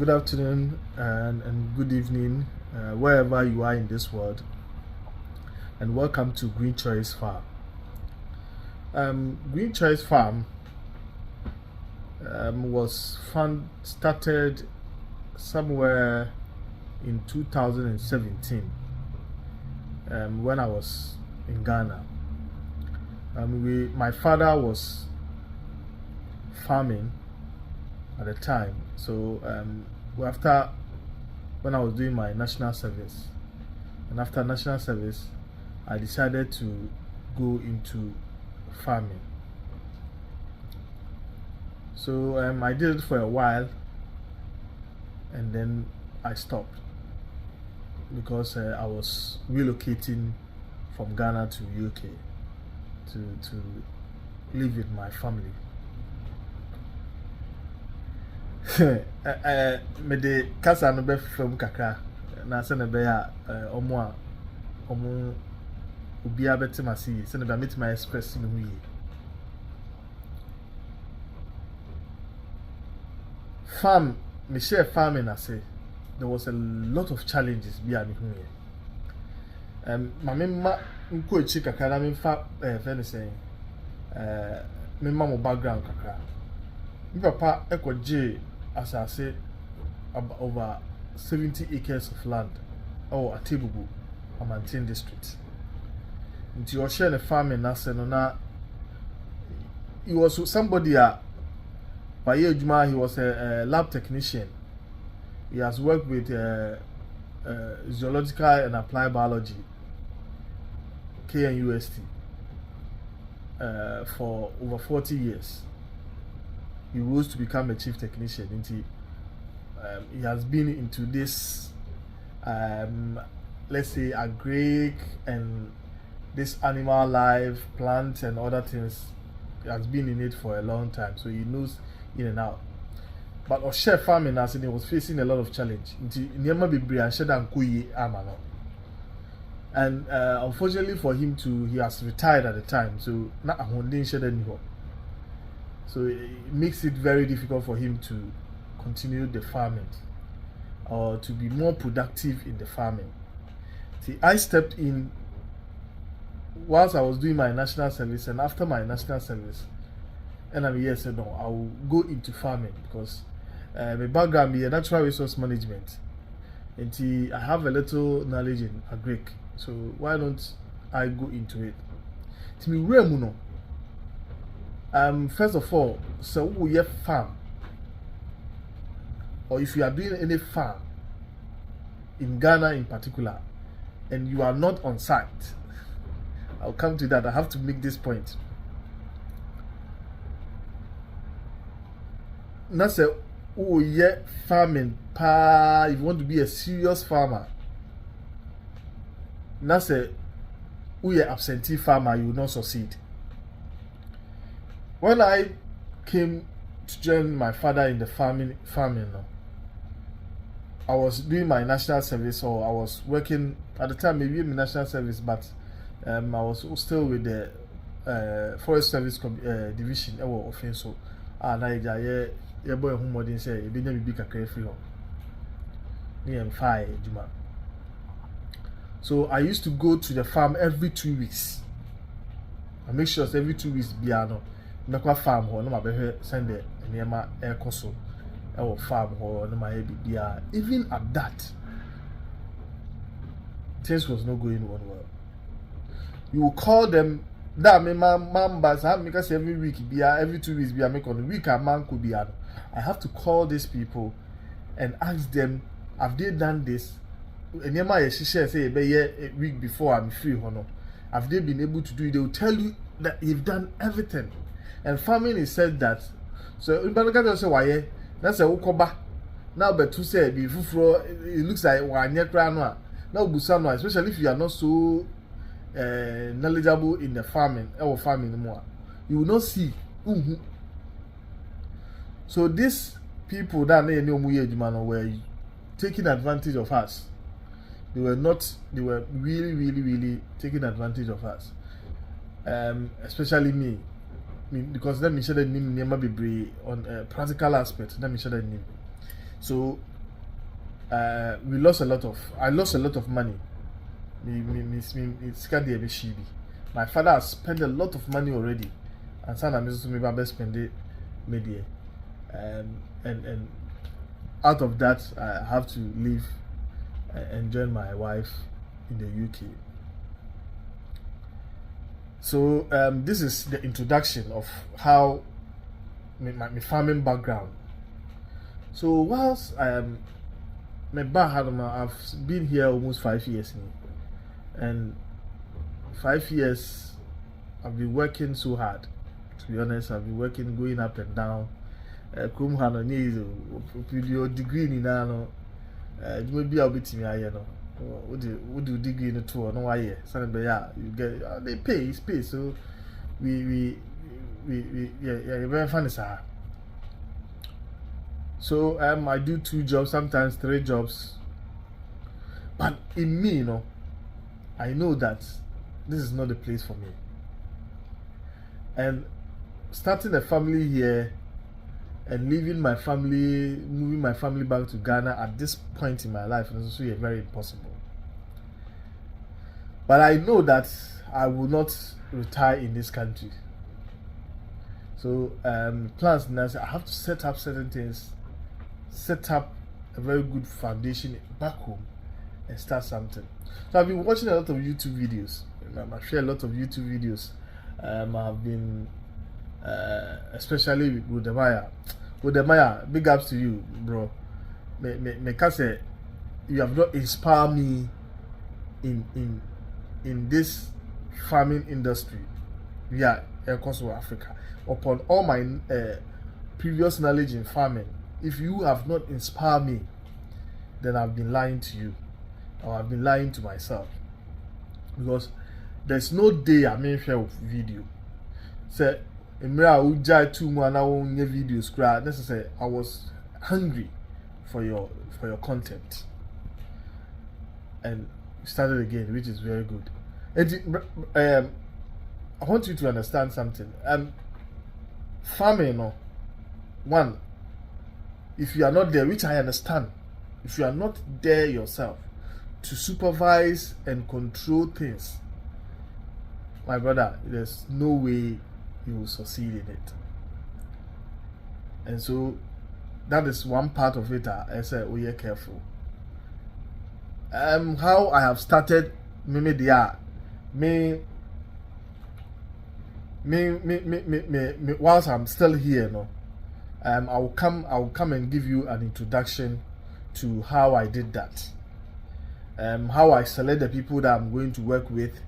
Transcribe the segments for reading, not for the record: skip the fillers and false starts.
Good afternoon and good evening, wherever you are in this world, and welcome to GreenChoice Farm. GreenChoice Farm was started somewhere in 2017 when I was in Ghana. My father was farming at the time, so after when I was doing my national service, and after national service I decided to go into farming. So I did it for a while and then I stopped because I was relocating from Ghana to UK to live with my family. Me de kasa no be fam kakra na se na be ya omo obi abetima si se na be metima express no hu yi. Me share farming I say there was a lot of challenges bi a me hu yi. Ma nko echi kakra na me fa fe say me ma mo background kakra. Me papa ekoje as I say over 70 acres of land or a Tebubu, a mountain district. Into your share the farming na he was somebody by Juma, he was a lab technician. He has worked with zoological and applied biology KNUST for over 40 years. He rose to become a chief technician. He has been into this, let's say, agric and this animal life, plants and other things. He has been in it for a long time, so he knows in and out. But Oshe farming, as he was facing a lot of challenge. And unfortunately for him too, he has retired at the time, so not a hundred shed anymore. So it makes it very difficult for him to continue the farming or to be more productive in the farming. See, I stepped in whilst I was doing my national service, and after my national service, and I'm here said no, I will go into farming because my background is natural resource management, and I have a little knowledge in agric. So why don't I go into it? To me, first of all, so we have farm, or if you are doing any farm in Ghana in particular, and you are not on site, I'll come to that. I have to make this point. Now, say, oh yeah, farming, if you want to be a serious farmer, now say, oh yeah, absentee farmer, you will not succeed. When I came to join my father in the farming, I was doing my national service, or I was working at the time, maybe in national service, but I was still with the Forest Service division. So, boy who more than say, you be big a free home. So I used to go to the farm every 2 weeks. I make sure every 2 weeks biano. Nakwa farm ho no mabehe send the niema ekoso e farm ho no ma bibia. Even at that, things was not going on well. You will call them that me members because every week every 2 weeks make on a week a man could be. I have to call these people and ask them, have they done this? And she say a week before I'm free no. Have they been able to do it? They will tell you that you've done everything. And farming is said that. So in Banaka say why that's a ukoba. Now but to say before it looks like one year now busano, especially if you are not so knowledgeable in the farming or farming more. You will not see. So these people that were taking advantage of us. They were really taking advantage of us. Especially me. Because let me share the name be on a practical aspect. Let me share the name. So we lost a lot of. I lost a lot of money. It's got the My father has spent a lot of money already, and son I'm to me best spend it media, and out of that I have to leave and join my wife in the UK. So this is the introduction of how my farming background. So whilst I've been here almost 5 years now, and 5 years I've been working so hard. To be honest, I've been working, going up and down. Kum hano ni video degree ni na no. Maybe I'll be to me no. What do degree in the tour? No why you get they pay, it's pay. So we very funny sir. So I do 2 jobs, sometimes 3 jobs. But in me, I know that this is not the place for me. And starting a family here and leaving my family, moving my family back to Ghana at this point in my life is also very impossible. But I know that I will not retire in this country. So plans now, I have to set up certain things, set up a very good foundation back home and start something. So I've been watching a lot of YouTube videos. I share a lot of YouTube videos. I've been especially with Wodemaya, big ups to you, bro. Me can say you have not inspired me in this farming industry. We are across Africa. Upon all my previous knowledge in farming, if you have not inspired me, then I've been lying to you, or I've been lying to myself. Because there's no day I may share video. Say, Emira Ujai 2 months I won't get videos. Necessary. I was hungry for your content, and started again, which is very good. And I want you to understand something. Farming, one, if you are not there, which I understand, if you are not there yourself to supervise and control things, my brother, there's no way you will succeed in it. And so that is one part of it. I said, oh yeah, careful. How I have started, whilst I'm still here, I will come and give you an introduction to how I did that. How I select the people that I'm going to work with,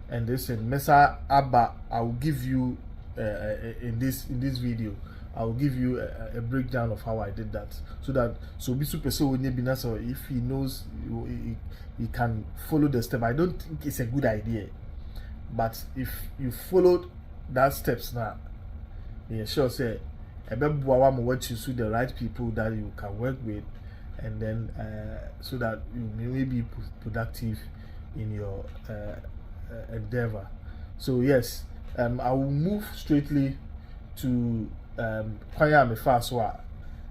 and this and Mesa Abba, I will give you in this video. I will give you a breakdown of how I did that, so be super so if he knows he can follow the step. I don't think it's a good idea, but if you followed that steps now, yeah, sure say what you see the right people that you can work with, and then so that you may be productive in your endeavor. So yes, I will move straightly to me fast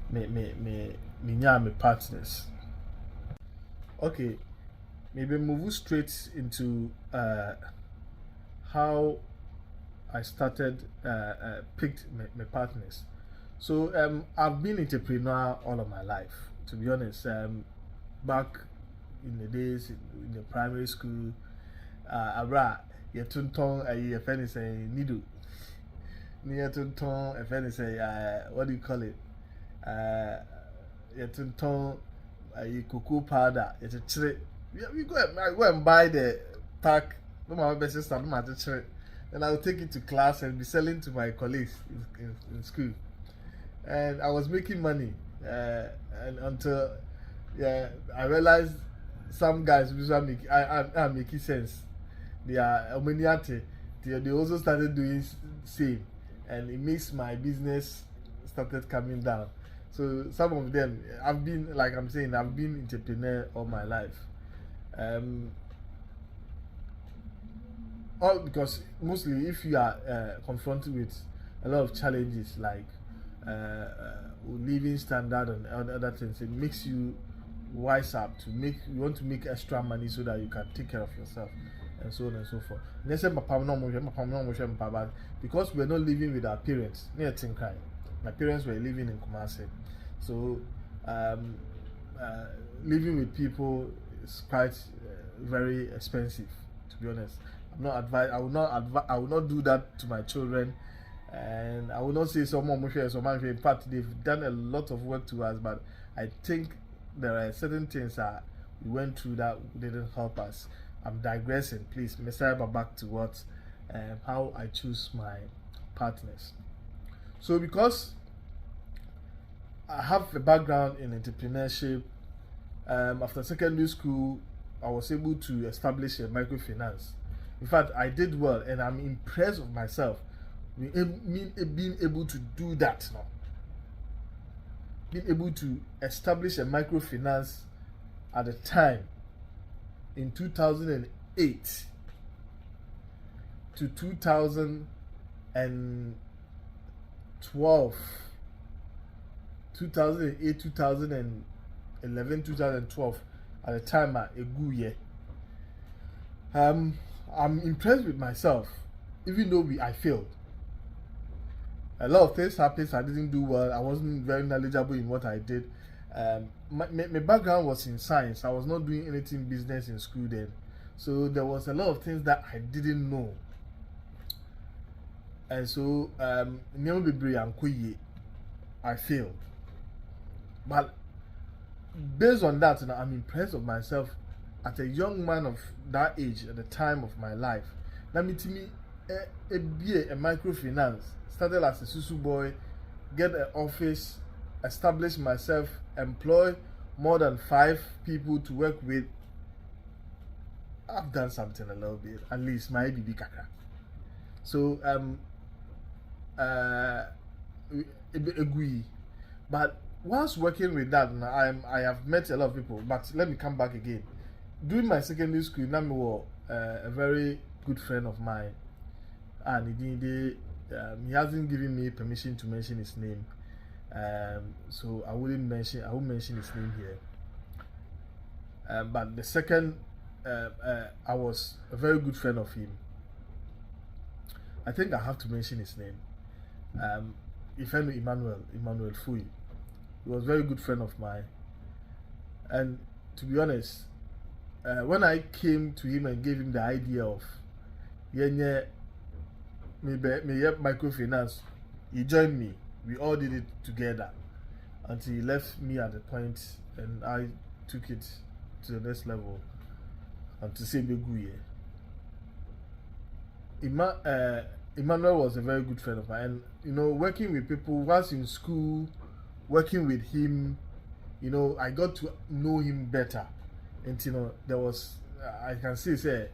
me partners. Okay, maybe move straight into how I started picked my partners. So I've been entrepreneur all of my life, to be honest. Back in the days in the primary school, abra yetuntong a friend say nido. Yetuntong a friend say what do you call it? Yetuntong a cocoa powder. We go and buy the pack. No my best sister, no matter. And I would take it to class and be selling to my colleagues in school. And I was making money, and until I realized some guys which are making sense. They are they also started doing same, and it makes my business started coming down. So some of them, I've been, like I'm saying, I've been entrepreneur all my life. All because mostly if you are confronted with a lot of challenges like living standard and other things, it makes you wise up to make, you want to make extra money so that you can take care of yourself and so on and so forth. But because we're not living with our parents, my parents were living in Kumasi, so living with people is quite very expensive, to be honest. I will not do that to my children, and I will not say someone. In fact, they've done a lot of work to us, but I think there are certain things that we went through that didn't help us. I'm digressing. Please, Messiah, back to what how I choose my partners. So because I have a background in entrepreneurship, after secondary school, I was able to establish a microfinance. In fact, I did well, and I'm impressed with myself being able to do that now. Being able to establish a microfinance at the time in 2008 to 2012, 2008, 2011, 2012, at the time a good year. I'm impressed with myself, even though I failed. A lot of things happened. I didn't do well. I wasn't very knowledgeable in what I did. My background was in science. I was not doing anything business in school then, so there was a lot of things that I didn't know. And so I failed. But based on that, I'm impressed of myself as a young man of that age at the time of my life. Now, me a microfinance, started as a susu boy, get an office, establish myself, employ more than 5 people to work with. I've done something a little bit, at least my baby kaka. So agree. But whilst working with that, I have met a lot of people. But let me come back again. During my secondary school, Nami was a very good friend of mine, and he hasn't given me permission to mention his name, so I won't mention his name here. But the second, I was a very good friend of him. I think I have to mention his name. If I know Emmanuel Fui, he was a very good friend of mine, and to be honest, when I came to him and gave him the idea of microfinance, he joined me. We all did it together until he left me at the point, and I took it to the next level. And to say Emmanuel was a very good friend of mine, and working with people whilst in school, working with him, I got to know him better. And there was, I can say, there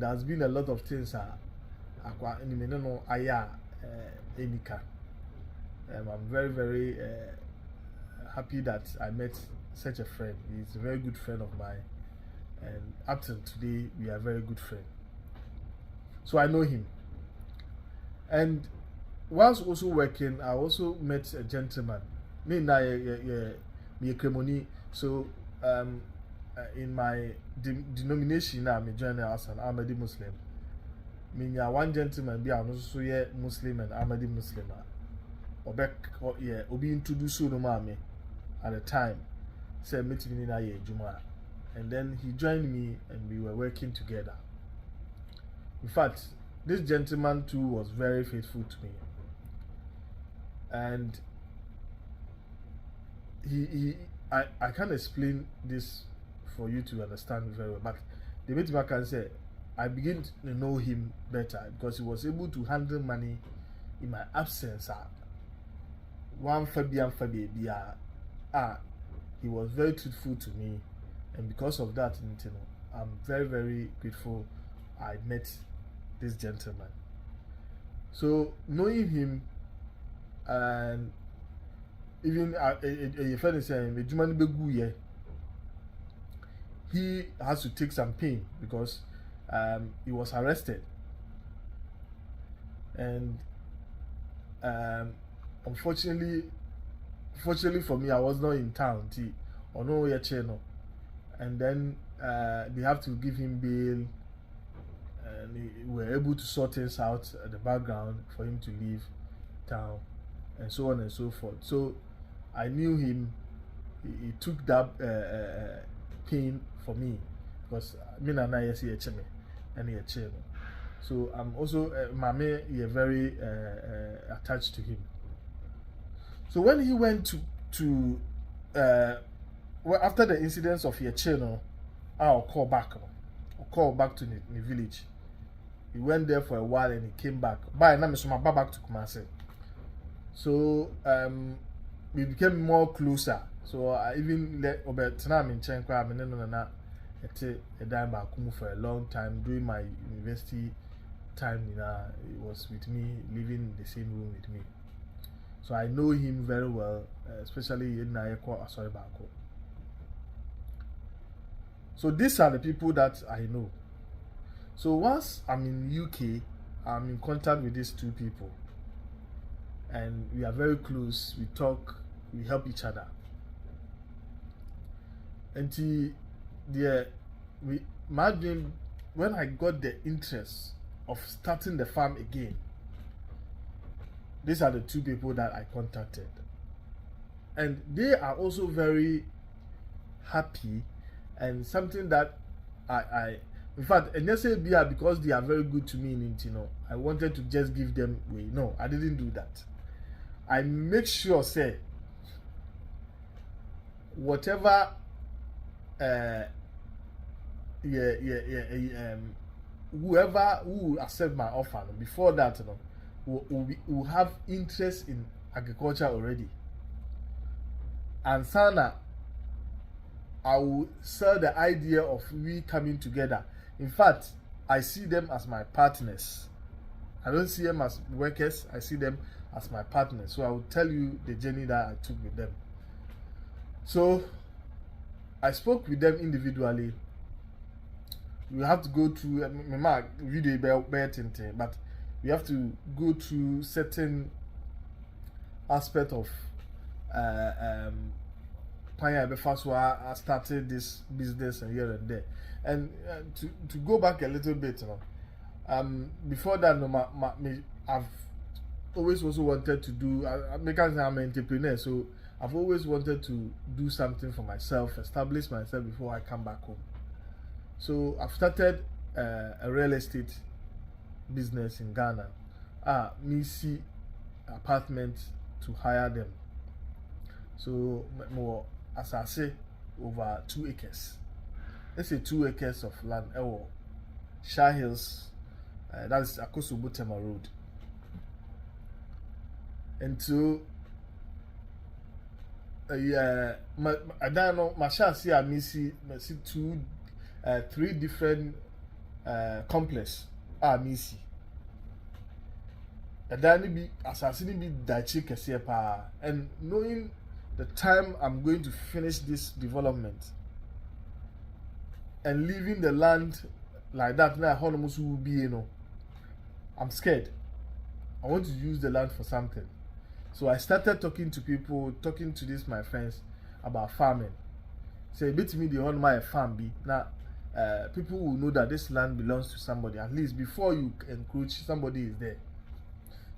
has been a lot of things. I'm very, very happy that I met such a friend. He's a very good friend of mine, and up till today, we are very good friends. So I know him. And whilst also working, I also met a gentleman. So in my denomination, I'm a joiner as an Ahmadi Muslim. One gentleman be also a Muslim and Ahmadi Muslim. Obi introduced to me at the time. Said meet me in Juma, and then he joined me and we were working together. In fact, this gentleman too was very faithful to me, and I can't explain this for you to understand very well, but the way I can say, I begin to know him better because he was able to handle money in my absence. He was very truthful to me, and because of that, I'm very, very grateful I met this gentleman. So knowing him, and even a friend is saying he has to take some pain because he was arrested, and unfortunately for me, I was not in town. or no channel, and then they have to give him bail, and we're able to sort things out at the background for him to leave town, and so on and so forth. So I knew him. He took that pain for me, because me and I see a channel and a channel. So I'm also Mame, very attached to him. So when he went to well, after the incidents of your channel, I'll call back to the village. He went there for a while and he came back. By now, I'm back to Kumasi. So we became more closer. So I even let Obetanam in Chenkwa, a dime back for a long time during my university time. He was with me, living in the same room with me. So I know him very well, especially in Nayako Asoibako. So these are the people that I know. So once I'm in UK, I'm in contact with these two people, and we are very close. We talk, we help each other. And my dream, when I got the interest of starting the farm again, these are the two people that I contacted, and they are also very happy, and something that I in fact, and they say because they are very good to me in it, I wanted to just give them way. No, I didn't do that. I make sure, say, whatever whoever who accept my offer before that, will have interest in agriculture already. And Sana, I will sell the idea of we coming together. In fact, I see them as my partners. I don't see them as workers. I see them as my partners. So I will tell you the journey that I took with them. So I spoke with them individually. We have to go through my video but we have to go through certain aspect of I started this business and here and there. And to go back a little bit, before that, I've always also wanted to do. Because I'm an entrepreneur, so I've always wanted to do something for myself, establish myself before I come back home. So I've started a real estate business in Ghana. Me see apartment to hire them. So more, as I say, over 2 acres. Let's say 2 acres of land. Shah Hills, that's Akosubutema Road. And so, I don't know. My shah see I see 3 different complex. Me see. And then be assassin be dachi kese pa, and knowing the time I'm going to finish this development and leaving the land like that, now almost will be, I'm scared. I want to use the land for something. So I started talking to people, talking to these my friends about farming. Say, bit me the Wodemaya farm be now. People will know that this land belongs to somebody. At least before you encroach, somebody is there.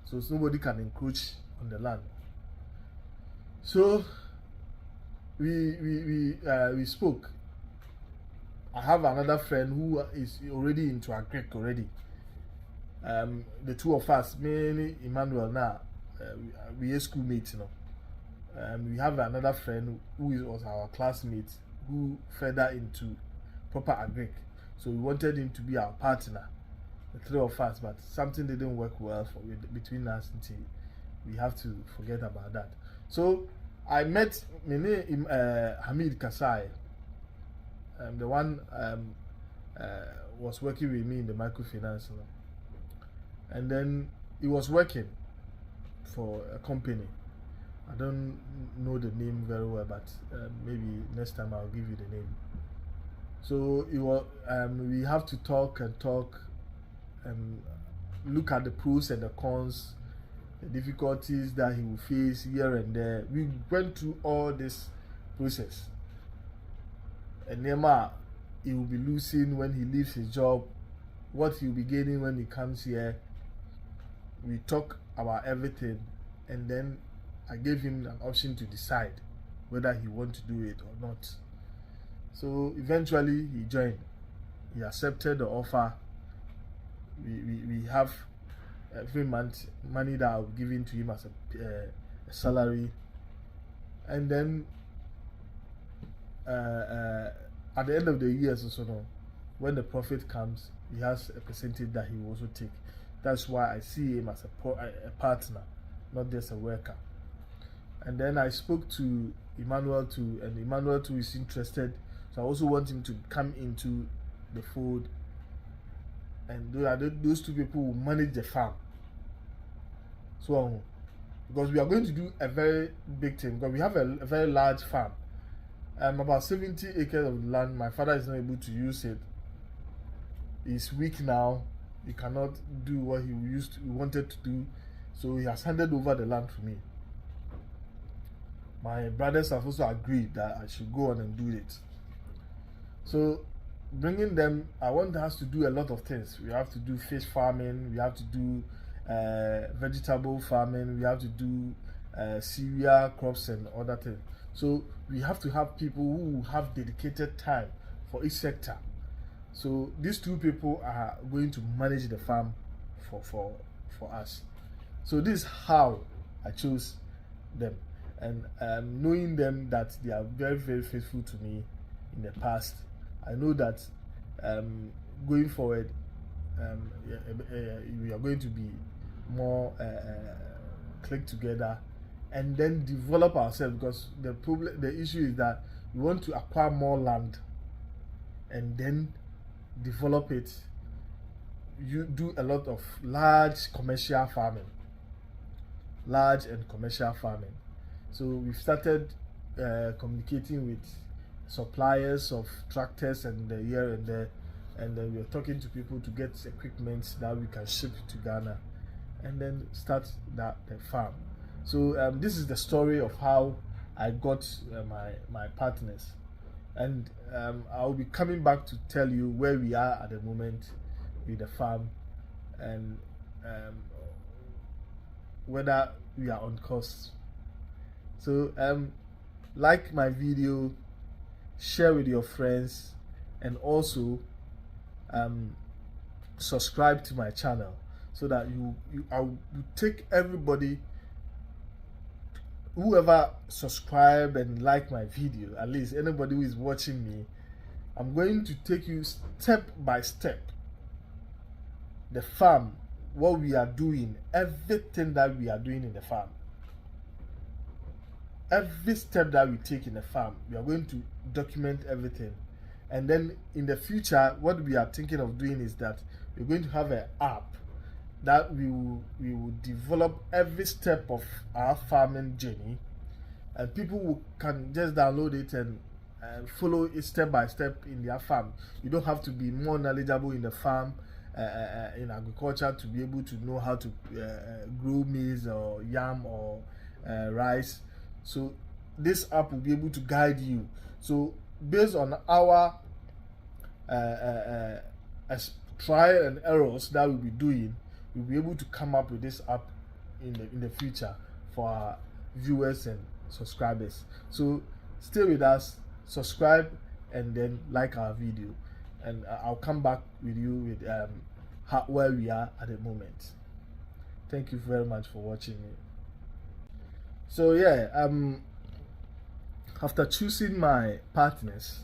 So nobody can encroach on the land. So we spoke. I have another friend who is already into agric already. The two of us, me Emmanuel now, we are schoolmates, we have another friend who was our classmate who further into proper agric. So we wanted him to be our partner, the 3 of us, but something didn't work well between us until we have to forget about that. So I met Hamid Kasai, the one was working with me in the microfinance, and then he was working for a company. I don't know the name very well, but maybe next time I'll give you the name. So it was, we have to talk and look at the pros and the cons, the difficulties that he will face here and there. We went through all this process. Nema he will be losing when he leaves his job, what he will be gaining when he comes here. We talk about everything, and then I gave him an option to decide whether he wants to do it or not. So eventually he joined. He accepted the offer. We have every month money that I've given to him as a salary, and then at the end of the year, so when the profit comes, he has a percentage that he will also take. That's why I see him as a partner, not just a worker. And then I spoke to Emmanuel too, and Emmanuel too is interested. So I also want him to come into the fold, and those two people will manage the farm. So because we are going to do a very big thing, because we have a very large farm, about 70 acres of land. My father is not able to use it. He's weak now. He cannot do what he wanted to do, so he has handed over the land to me. My brothers have also agreed that I should go on and do it. So bringing them, I want us to do a lot of things. We have to do fish farming, we have to do vegetable farming, we have to do cereal crops and other things. So we have to have people who have dedicated time for each sector. So these two people are going to manage the farm for us. So this is how I chose them, and knowing them that they are very, very faithful to me in the past, I know that going forward we are going to be more click together and then develop ourselves, because the issue is that we want to acquire more land and then develop it. You do a lot of large commercial farming, so we've started communicating with suppliers of tractors and here and there, and then we're talking to people to get equipment that we can ship to Ghana and then start the farm. So this is the story of how I got my partners, and I'll be coming back to tell you where we are at the moment with the farm, and whether we are on course. So like my video, share with your friends, and also subscribe to my channel, so that I will take everybody, whoever subscribe and like my video, at least anybody who is watching me, I'm going to take you step by step, the farm, what we are doing, everything that we are doing in the farm, every step that we take in the farm, we are going to document everything. And then in the future, what we are thinking of doing is that we're going to have an app that we will develop every step of our farming journey, and people can just download it and follow it step by step in their farm. You don't have to be more knowledgeable in the farm, in agriculture, to be able to know how to grow maize or yam or rice. So this app will be able to guide you. So based on our trial and errors that we'll be doing, we'll be able to come up with this app in the future for our viewers and subscribers. So stay with us, subscribe, and then like our video, and I'll come back with you with where we are at the moment. Thank you very much for watching me. So yeah, after choosing my partners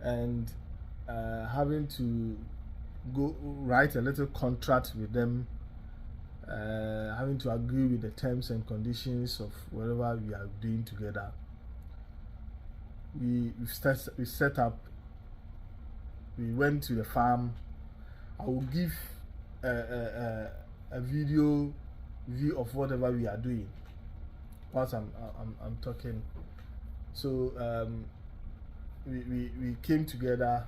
and having to go write a little contract with them, having to agree with the terms and conditions of whatever we are doing together, we set up. We went to the farm. I will give a video view of whatever we are doing whilst I'm talking. So we came together.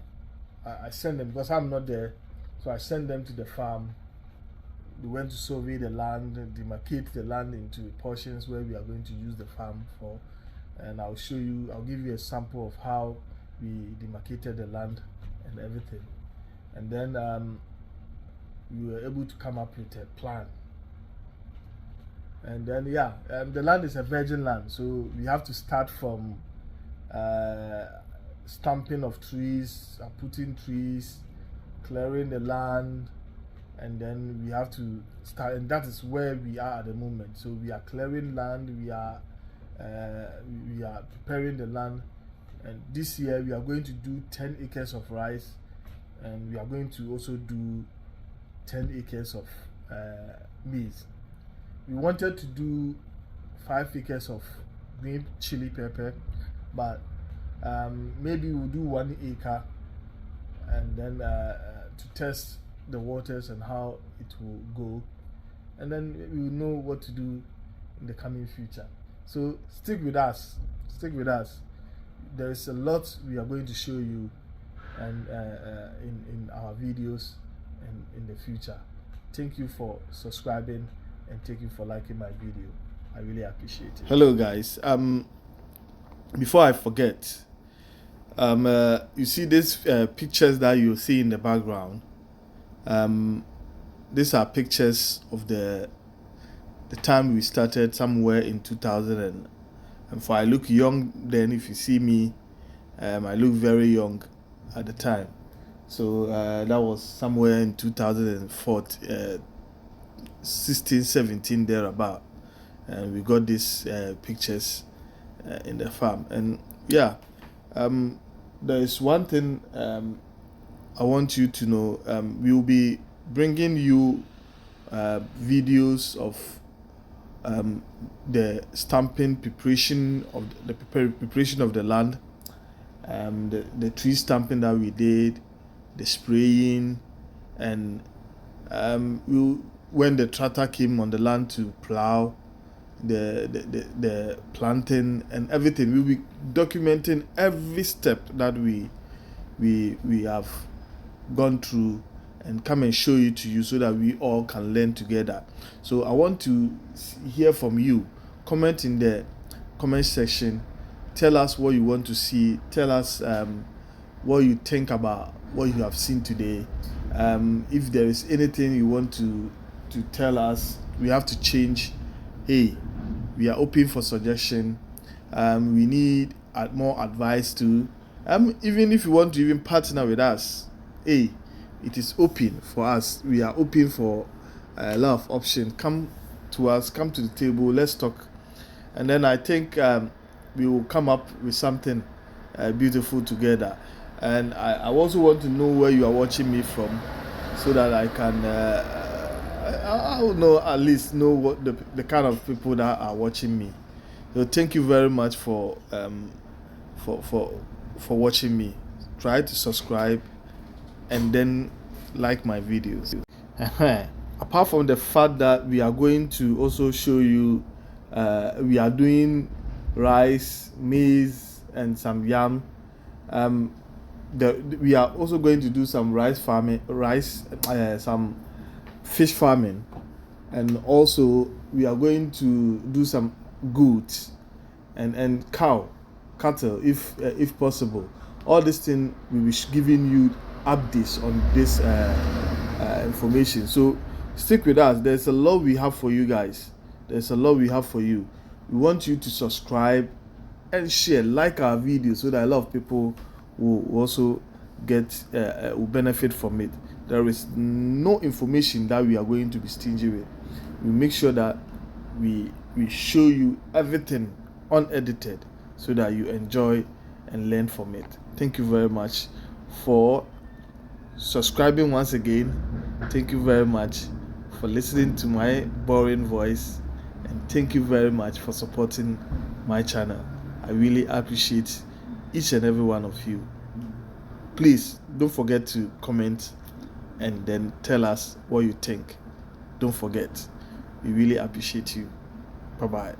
I sent them, because I'm not there, so I sent them to the farm. We went to survey the land, demarcate the land into portions where we are going to use the farm for, and I'll give you a sample of how we demarcated the land and everything, and then we were able to come up with a plan. And then the land is a virgin land, so we have to start from stamping of trees, putting trees, clearing the land, and then we have to start, and that is where we are at the moment. So we are clearing land, we are preparing the land, and this year we are going to do 10 acres of rice, and we are going to also do 10 acres of maize. We wanted to do 5 acres of green chili pepper, but maybe we'll do 1 acre, and then to test the waters and how it will go, and then we will know what to do in the coming future. So stick with us. There is a lot we are going to show you, and in our videos and in the future. Thank you for subscribing, and thank you for liking my video. I really appreciate it. Hello guys. Before I forget, you see these pictures that you see in the background. These are pictures of the time we started somewhere in 2000, and for I look young then. If you see me, I look very young at the time. So that was somewhere in 2014, 16, 17 thereabout, and we got these pictures in the farm. And there is one thing I want you to know. We will be bringing you videos of the stamping preparation of the preparation of the land, the tree stamping that we did, the spraying, and when the tractor came on the land to plow, the planting and everything. We'll be documenting every step that we have gone through, and come and show it to you so that we all can learn together. So I want to hear from you. Comment in the comment section. Tell us what you want to see. Tell us what you think about what you have seen today. If there is anything you want to tell us we have to change, hey, we are open for suggestion. We need more advice too. Even if you want to even partner with us, hey, it is open for us. We are open for a lot of options. Come to us, come to the table, let's talk. And then I think we will come up with something beautiful together. And I also want to know where you are watching me from, so that I can I will know, at least know what the kind of people that are watching me. So thank you very much for watching me. Try to subscribe and then like my videos. Apart from the fact that we are going to also show you, we are doing rice, maize, and some yam. We are also going to do some some fish farming, and also we are going to do some goats and cattle if possible. All this thing we will be giving you updates on this information. So stick with us. There's a lot we have for you guys. We want you to subscribe and share, like our videos, so that a lot of people will also will benefit from it. There is no information that we are going to be stingy with. We make sure that we show you everything unedited, so that you enjoy and learn from it. Thank you very much for subscribing once again. Thank you very much for listening to my boring voice, and thank you very much for supporting my channel. I really appreciate each and every one of you. Please don't forget to comment and then tell us what you think. Don't forget. We really appreciate you. Bye-bye.